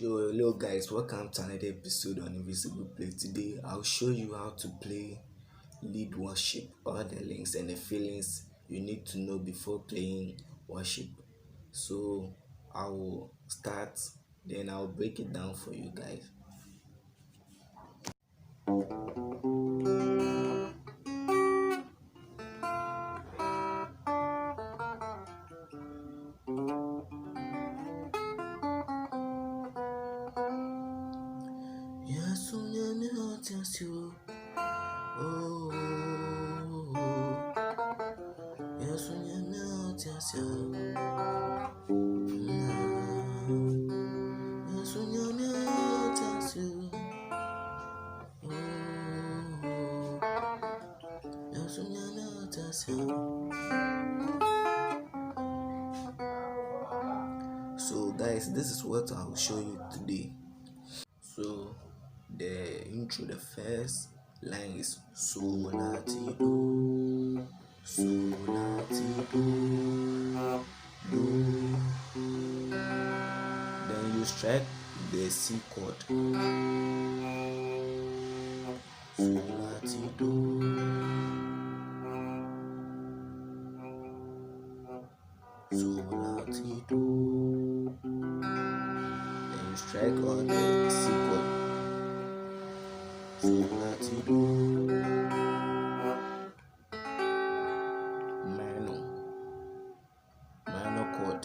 Yo, hello guys, welcome to another episode on Invisible Play. Today I'll show you how to play lead worship, all the links and the feelings you need to know before playing worship. So I will start, then I'll break it down for you guys. So guys, this is what I'll show you today. So the intro, the first line is so lati do, so lati do. Then you strike the C chord. So lati do. So lati do. Then you strike on the C chord. So lati do. Minor chord.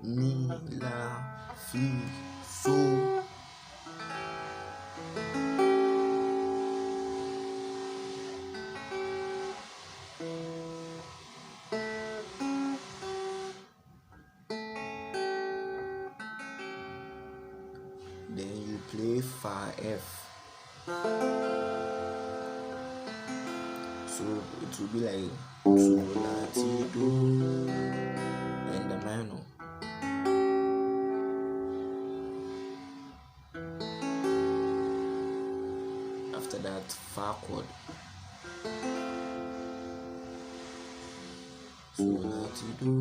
Mi, la, fi, so. Then you play fa F. So it will be like so lati do and the minor. After that, fa chord. So lati do,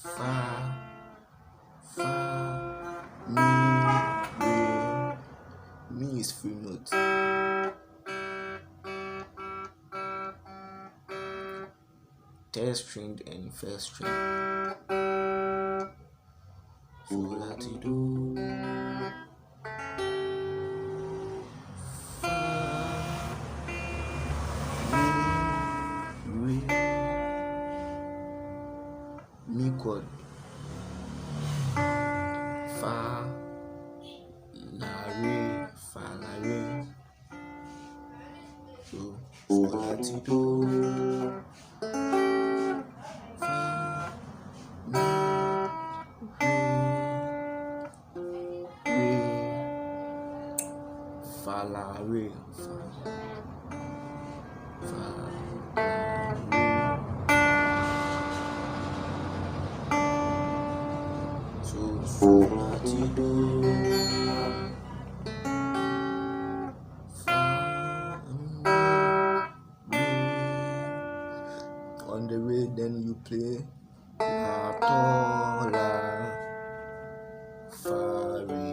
fa, mi, re. Mi is free note. Third string and first string. So lati do, fa, mi, re, mi chord, fa, la re. So lati do, fa, mi, re, fa la re, fa la re. So lati do, fa, mi, re. On the re, then you play la to la, fa re,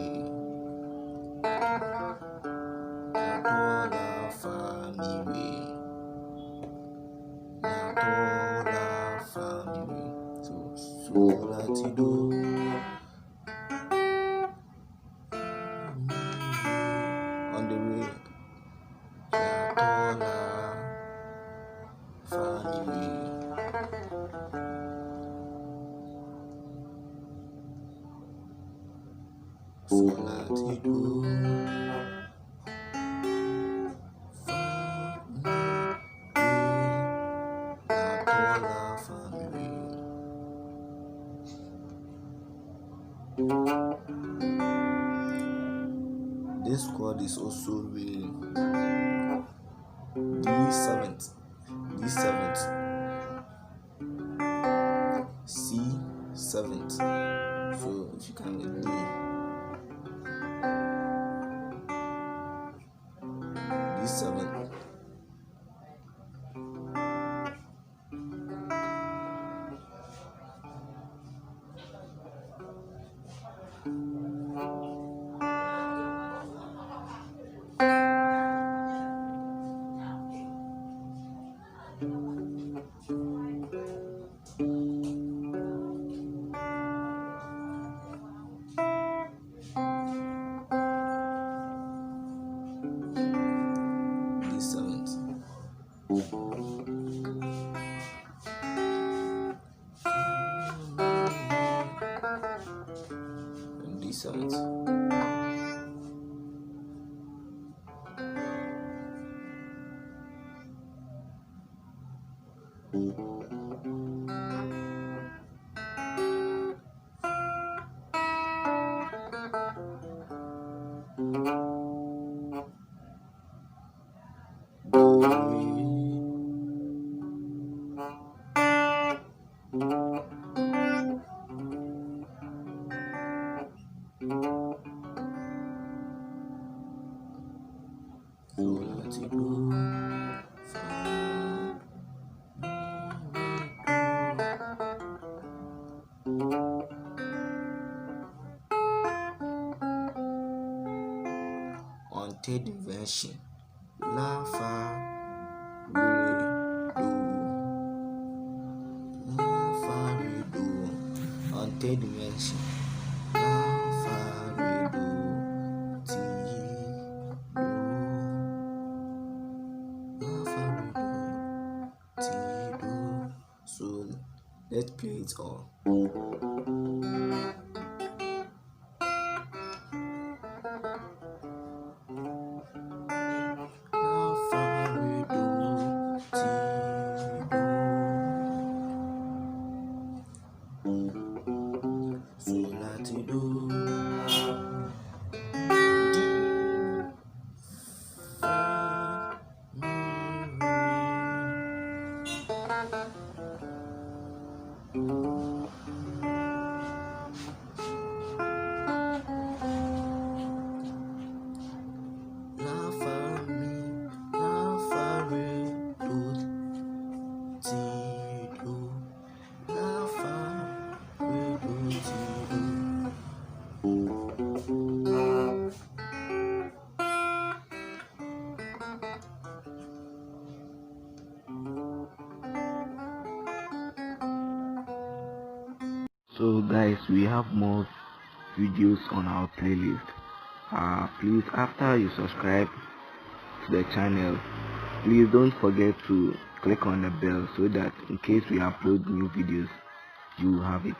la to la fa mi re, la to la fa mi re. So lati do, on the re, la to la fa mi re. So lati do, fa mi re, la to la fa mi re. This chord is also really D7, C7. So if you can get D7, And this sides. On third invention, la fa re do, la fa re do. On third invention, la fa re do, ti do, la fa re do, ti do. So let's play it all. So guys, we have more videos on our playlist. Please, after you subscribe to the channel, please don't forget to click on the bell so that in case we upload new videos, you have it.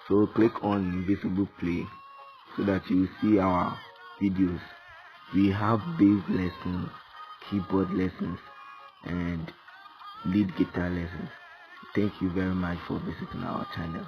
So click on invisible play so that you see our videos. We have bass lessons, keyboard lessons, and lead guitar lessons. Thank you very much for visiting our channel.